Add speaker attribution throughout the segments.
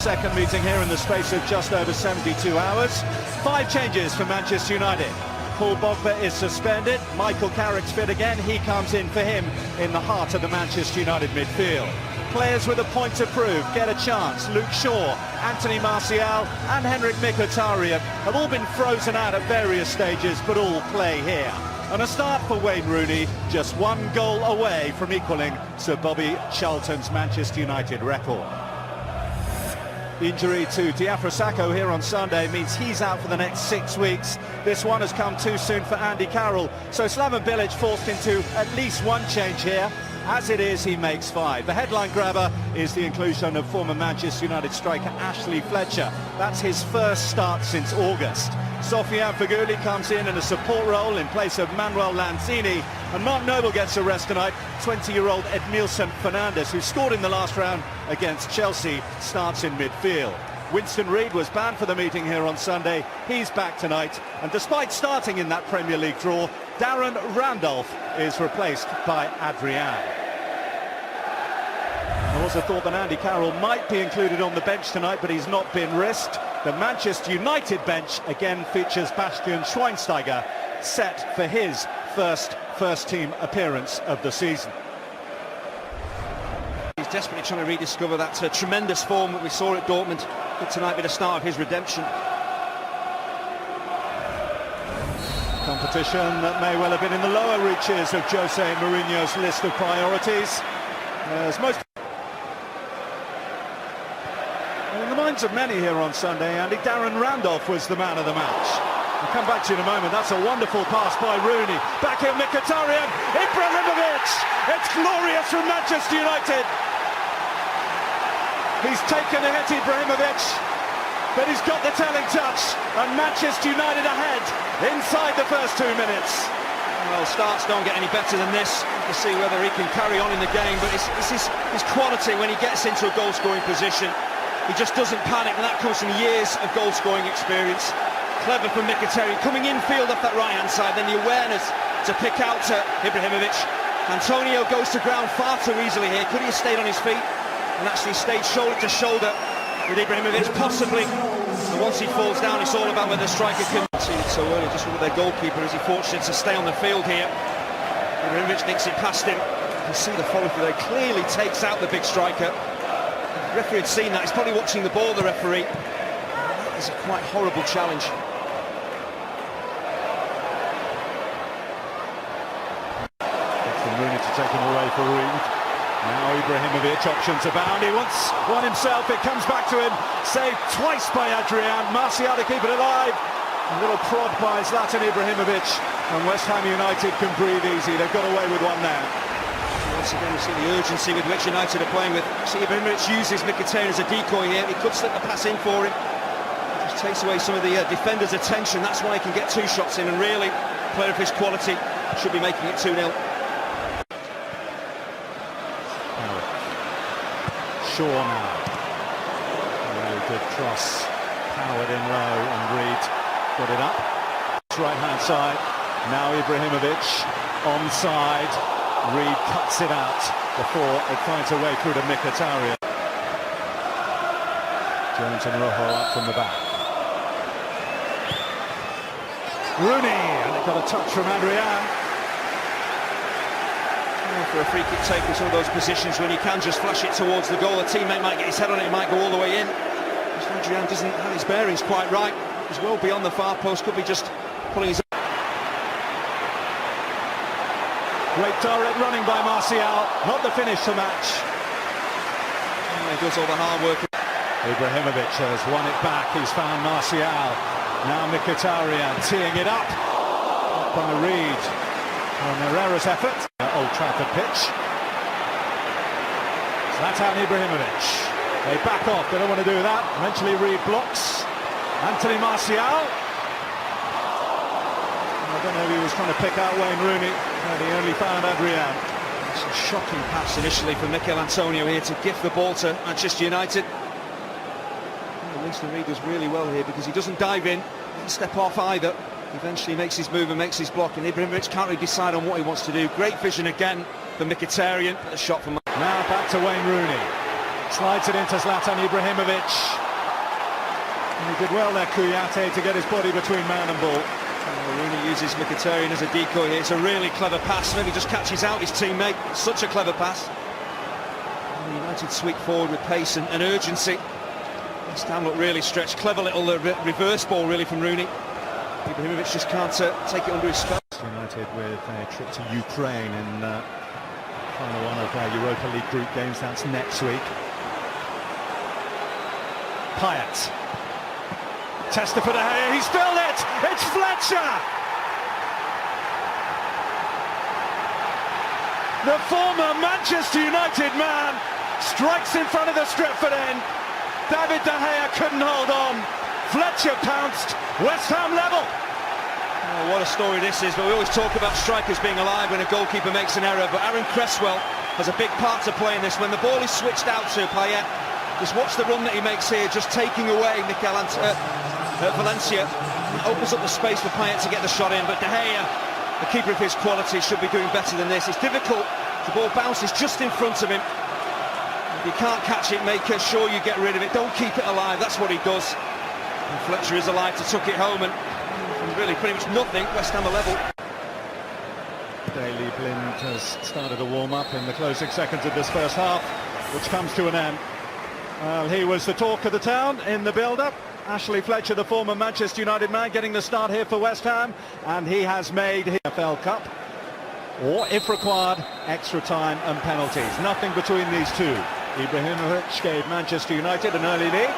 Speaker 1: Second meeting here in the space of just over 72 hours. 5 changes for Manchester United. Paul Pogba is suspended. Michael Carrick's fit again. He comes in for him in the heart of the Manchester United midfield. Players with a point to prove get a chance. Luke Shaw, Anthony Martial and Henrik Mkhitaryan have all been frozen out at various stages, but all play here. And a start for Wayne Rooney, just 1 goal away from equalling Sir Bobby Charlton's Manchester United record. Injury to Diafra Sakho here on Sunday means he's out for the next 6 weeks. This one has come too soon for Andy Carroll, so Slaven Bilic forced into at least 1 change here. As it is, he makes 5. The headline grabber is the inclusion of former Manchester United striker Ashley Fletcher. That's his first start since August. Sofiane Feghouli comes in a support role in place of Manuel Lanzini, and Mark Noble gets a rest tonight. 20-year-old Edmilson Fernandez, who scored in the last round against Chelsea, starts in midfield. Winston Reid was banned for the meeting here on Sunday. He's back tonight, and despite starting in that Premier League draw, Darren Randolph is replaced by Adrian. There was a thought that Andy Carroll might be included on the bench tonight, but he's not been risked. The Manchester United bench again features Bastian Schweinsteiger, set for his first team appearance of the season.
Speaker 2: He's desperately trying to rediscover that tremendous form that we saw at Dortmund. Could tonight be the start of his redemption.
Speaker 1: Competition that may well have been in the lower reaches of Jose Mourinho's list of priorities. As most in the minds of many here on Sunday, Andy, Darren Randolph was the man of the match. I'll come back to you in a moment. That's a wonderful pass by Rooney. Back here, Mkhitaryan, Ibrahimovic. It's glorious from Manchester United. He's taken a hit, Ibrahimovic, but he's got the telling touch, and Manchester United ahead inside the first 2 minutes.
Speaker 2: Well, starts don't get any better than this. To see whether he can carry on in the game, but it's his quality when he gets into a goal-scoring position. He just doesn't panic, and that comes from years of goal-scoring experience. Clever from Mkhitaryan, coming infield off that right-hand side, then the awareness to pick out to Ibrahimovic. Antonio goes to ground far too easily here. Could he have stayed on his feet and actually stayed shoulder to shoulder with Ibrahimovic? Possibly. And once he falls down, it's all about whether the striker can see it so early. Just with their goalkeeper, is he fortunate to stay on the field here? Ibrahimovic nicks it past him. You can see the follow-through there. Clearly takes out the big striker. The referee had seen that. He's probably watching the ball, the referee. That is a quite horrible challenge.
Speaker 1: From Rooney to take him away for Reid. Now Ibrahimovic, options abound. He wants one himself. It comes back to him. Saved twice by Adrian. Martial to keep it alive. A little prod by Zlatan Ibrahimovic. And West Ham United can breathe easy. They've got away with one now.
Speaker 2: Once again, we see the urgency with which United are playing with. See, Ibrahimovic uses Mkhitaryan as a decoy here. He could slip the pass in for him. Just takes away some of the defender's attention. That's why he can get 2 shots in, and really, a player of his quality should be making it 2-0.
Speaker 1: Shaw now. Very good cross. Powered in low, and Reid got it up. Right-hand side. Now Ibrahimovic onside. Reid cuts it out before it finds a way through to Mkhitaryan. Jones and Rojo up from the back. Rooney, and it got a touch from Adrian.
Speaker 2: For a free kick take in some of those positions when you can just flash it towards the goal, a teammate might get his head on it, it might go all the way in. Adrian doesn't have his bearings quite right. He's well beyond the far post, could be just pulling his...
Speaker 1: Great direct running by Martial, not the finish to match.
Speaker 2: He does all the hard work.
Speaker 1: Ibrahimovic has won it back, he's found Martial. Now Mkhitaryan teeing it up by Reid on Herrera's effort. Old Trafford pitch. Zlatan Ibrahimovic. They back off, they don't want to do that. Eventually Reid blocks. Anthony Martial. I don't know if he was trying to pick out Wayne Rooney, but he only found Adrian.
Speaker 2: It's a shocking pass initially from Mikel Antonio here to gift the ball to Manchester United. Winston Reid does really well here because he doesn't dive in, doesn't step off either. He eventually makes his move and makes his block, and Ibrahimovic can't really decide on what he wants to do. Great vision again for Mkhitaryan, but a shot from...
Speaker 1: Now back to Wayne Rooney. Slides it into Zlatan Ibrahimovic. And he did well there, Kouyaté, to get his body between man and ball.
Speaker 2: Rooney uses Mkhitaryan as a decoy here. It's a really clever pass. Maybe just catches out his teammate. Such a clever pass. And United sweep forward with pace and urgency. West Ham look really stretched. Clever little reverse ball really from Rooney. Ibrahimovic just can't take it under his spell.
Speaker 1: United with a trip to Ukraine in final one of their Europa League group games. That's next week. Payet. Tester for De Gea, he's filled it! It's Fletcher! The former Manchester United man strikes in front of the Stretford end. David De Gea couldn't hold on. Fletcher pounced. West Ham level.
Speaker 2: Oh, what a story this is, but we always talk about strikers being alive when a goalkeeper makes an error, but Aaron Cresswell has a big part to play in this. When the ball is switched out to Payet, just watch the run that he makes here, just taking away Valencia. It opens up the space for Payet to get the shot in, but De Gea, the keeper of his quality, should be doing better than this. It's difficult. The ball bounces just in front of him. If you can't catch it, make sure you get rid of it. Don't keep it alive. That's what he does. And Fletcher is alive to tuck it home, and really pretty much nothing. West Ham are level.
Speaker 1: Daley Blind has started a warm-up in the closing seconds of this first half, which comes to an end. Well, he was the talk of the town in the build-up. Ashley Fletcher, the former Manchester United man, getting the start here for West Ham, and he has made his FL Cup, or if required, extra time and penalties. Nothing between these two. Ibrahimovic gave Manchester United an early lead.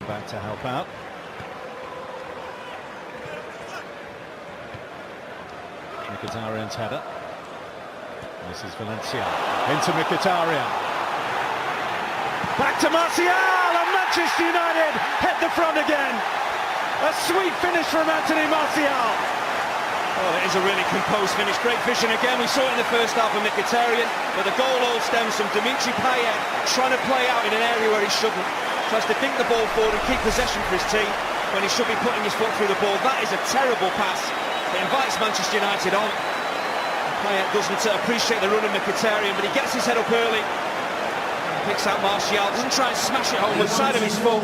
Speaker 1: Back to help out. Mkhitaryan's header. This is Valencia. Into Mkhitaryan. Back to Martial, and Manchester United hit the front again. A sweet finish from Anthony Martial.
Speaker 2: Oh, it is a really composed finish. Great vision again. We saw it in the first half of Mkhitaryan, but the goal all stems from Dimitri Payet trying to play out in an area where he shouldn't. Tries to dink the ball forward and keep possession for his team when he should be putting his foot through the ball. That is a terrible pass. It invites Manchester United on. Payet doesn't appreciate the run of Mkhitaryan, but he gets his head up early. Picks out Martial, doesn't try and smash it home with the side of his foot.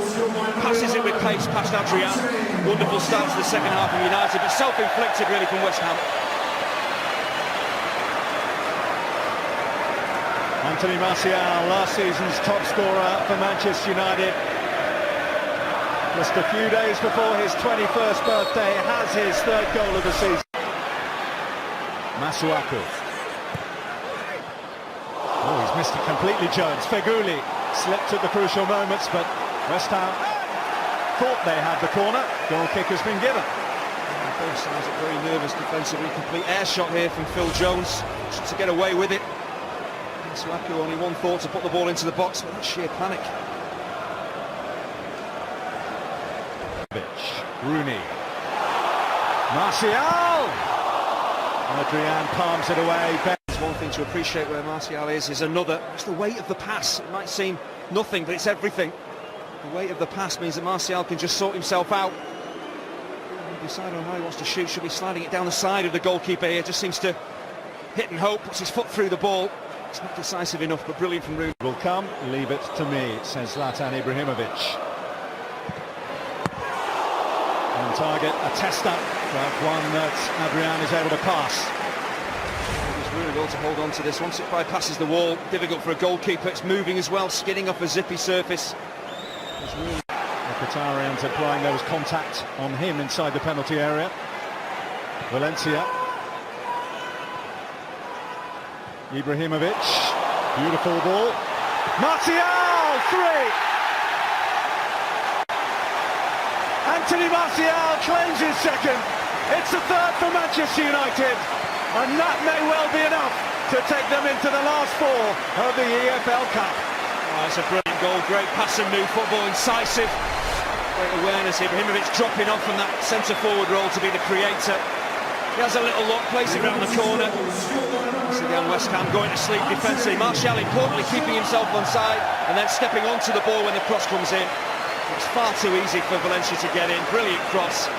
Speaker 2: Passes it with pace past Adrian. Wonderful start to the second half of United, but self-inflicted really from West Ham.
Speaker 1: Anthony Martial, last season's top scorer for Manchester United. Just a few days before his 21st birthday, has his third goal of the season. Masuaku. Oh, he's missed it completely, Jones. Feghouli slipped at the crucial moments, but West Ham thought they had the corner. Goal kick has been given.
Speaker 2: Both sides are very nervous defensively. Complete air shot here from Phil Jones to get away with it. Masuaku only one thought, to put the ball into the box, but that's sheer panic.
Speaker 1: Rooney. Martial! Adrian palms it away.
Speaker 2: One thing to appreciate where Martial is another. It's the weight of the pass. It might seem nothing, but it's everything. The weight of the pass means that Martial can just sort himself out. Decide on how he wants to shoot. Should be sliding it down the side of the goalkeeper here. Just seems to hit and hope. Puts his foot through the ball. It's not decisive enough, but brilliant from Rooney.
Speaker 1: Will come. Leave it to me, says Zlatan Ibrahimovic. On target, a tester, but one that Adrian is able to pass.
Speaker 2: Really well to hold on to this. Once it bypasses the wall, difficult for a goalkeeper. It's moving as well, skidding off a zippy surface.
Speaker 1: Mkhitaryan's applying those contact on him inside the penalty area. Valencia. Ibrahimovic. Beautiful ball. Martial! 3! Anthony Martial claims his second. It's the third for Manchester United. And that may well be enough to take them into the last four of the EFL Cup.
Speaker 2: Oh, it's a brilliant goal, great pass and move football, incisive. Great awareness, Ibrahimovic dropping off from that centre-forward role to be the creator. He has a little look, plays it round the corner. Once again, West Ham going to sleep defensively. Martial importantly keeping himself on side and then stepping onto the ball when the cross comes in. It's far too easy for Valencia to get in. Brilliant cross.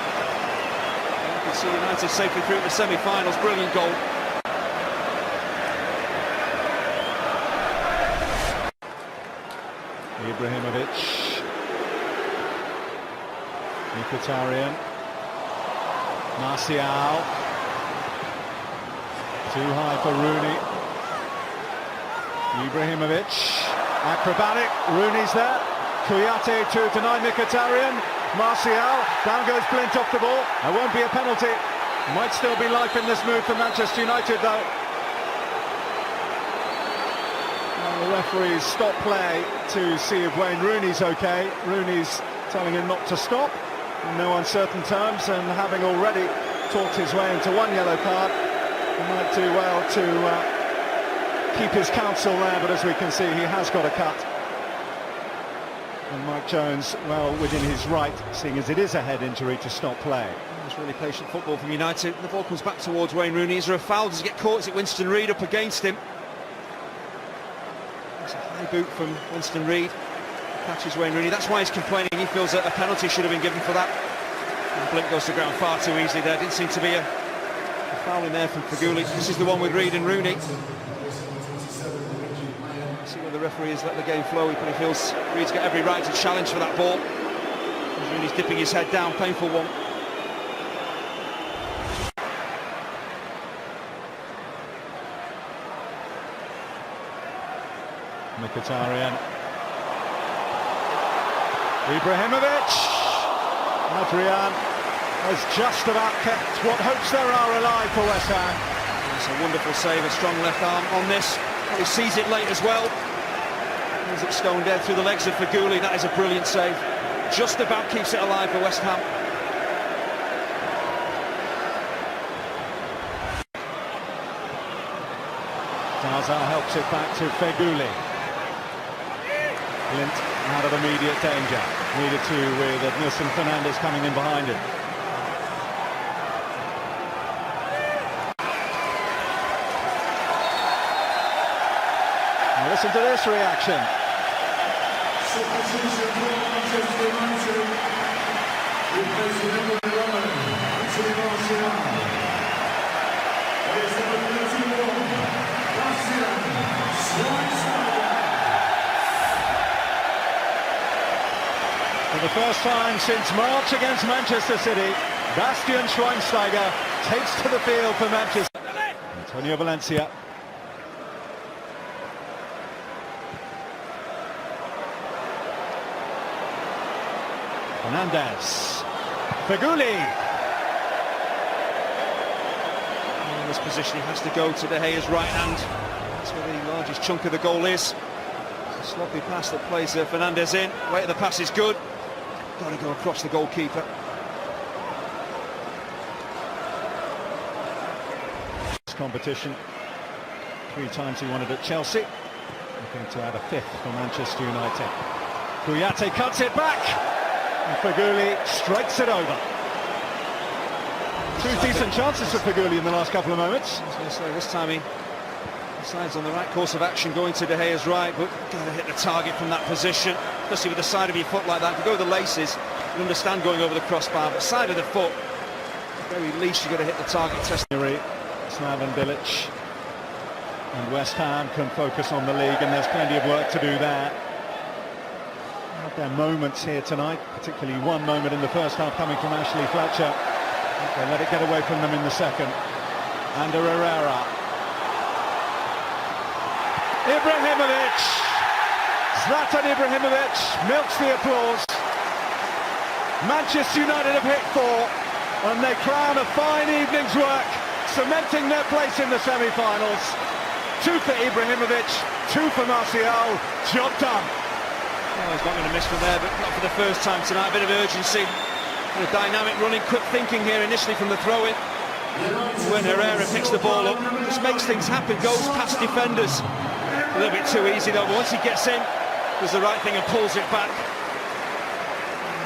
Speaker 2: See United safely through the semi-finals. Brilliant goal.
Speaker 1: Ibrahimovic. Mkhitaryan. Martial. Too high for Rooney. Ibrahimovic. Acrobatic. Rooney's there. Kouyaté to deny Mkhitaryan. Martial. Down goes Blint off the ball. There won't be a penalty. Might still be life in this move for Manchester United though. The referees stop play to see if Wayne Rooney's okay. Rooney's telling him not to stop in no uncertain terms, and having already talked his way into one yellow card, he might do well to keep his counsel there, but as we can see, he has got a cut. And Mike Jones, well, within his right, seeing as it is a head injury, to stop play.
Speaker 2: It's really patient football from United. The ball comes back towards Wayne Rooney. Is there a foul? Does he get caught? Is it Winston Reid up against him? It's a high boot from Winston Reid. Catches Wayne Rooney. That's why he's complaining. He feels that a penalty should have been given for that. And Blint goes to ground far too easily there. Didn't seem to be a foul in there from Feghouli. This is the one with Reid and Rooney. See where the referee has let the game flow. He probably feels Reid's got every right to challenge for that ball. Rooney's dipping his head down. Painful one.
Speaker 1: Mkhitaryan. Ibrahimovic. Adrian has just about kept what hopes there are alive for West Ham.
Speaker 2: It's a wonderful save, a strong left arm on this. He sees it late as well. Is it stone dead through the legs of Feghouli? That is a brilliant save. Just about keeps it alive for West Ham.
Speaker 1: Zaza helps it back to Feghouli. Blint out of immediate danger. Needed to with Edmilson Fernandez coming in behind him. Now listen to this reaction. For the first time since March against Manchester City, Bastian Schweinsteiger takes to the field for Manchester. Antonio Valencia. Fernandez. Feghouli.
Speaker 2: In this position he has to go to De Gea's right hand. That's where the largest chunk of the goal is. It's a sloppy pass that plays Fernandez in. Weight of the pass is good. Got to go across the goalkeeper.
Speaker 1: This competition, 3 times he won it at Chelsea. Looking to add a 5th for Manchester United. Kouyaté cuts it back. And Feghouli strikes it over. 2 decent chances for Feghouli in the last couple of moments.
Speaker 2: I was going to say, this time he decides on the right course of action, going to De Gea's right, but got to hit the target from that position, especially with the side of your foot like that. If you go with the laces, you understand going over the crossbar, but side of the foot, at the very least, you've got to hit the target.
Speaker 1: Slaven Bilic and West Ham can focus on the league, and there's plenty of work to do there. There are moments here tonight, particularly one moment in the first half coming from Ashley Fletcher. They let it get away from them in the second. Ander Herrera. Ibrahimovic. Zlatan Ibrahimovic milks the applause. Manchester United have hit 4, and they crown a fine evening's work, cementing their place in the semi-finals. 2 for Ibrahimovic, 2 for Martial. Job done.
Speaker 2: Well, he's not going to miss from there, but not for the first time tonight. A bit of urgency, and a dynamic running, quick thinking here initially from the throw-in. When Herrera picks the ball up, just makes things happen, goes past defenders. A little bit too easy though, but once he gets in, does the right thing and pulls it back.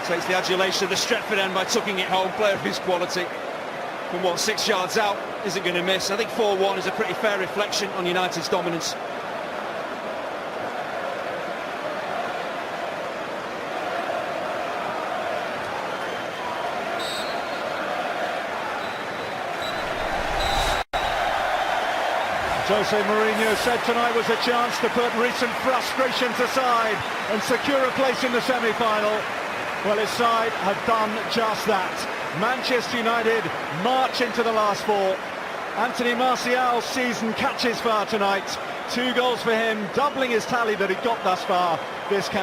Speaker 2: Takes the adulation of the Stretford end by tucking it home. Player of his quality, from what, 6 yards out, isn't going to miss. I think 4-1 is a pretty fair reflection on United's dominance.
Speaker 1: Jose Mourinho said tonight was a chance to put recent frustrations aside and secure a place in the semi-final. Well, his side have done just that. Manchester United march into the last four. Anthony Martial's season catches fire tonight. 2 goals for him, doubling his tally that he got thus far this campaign.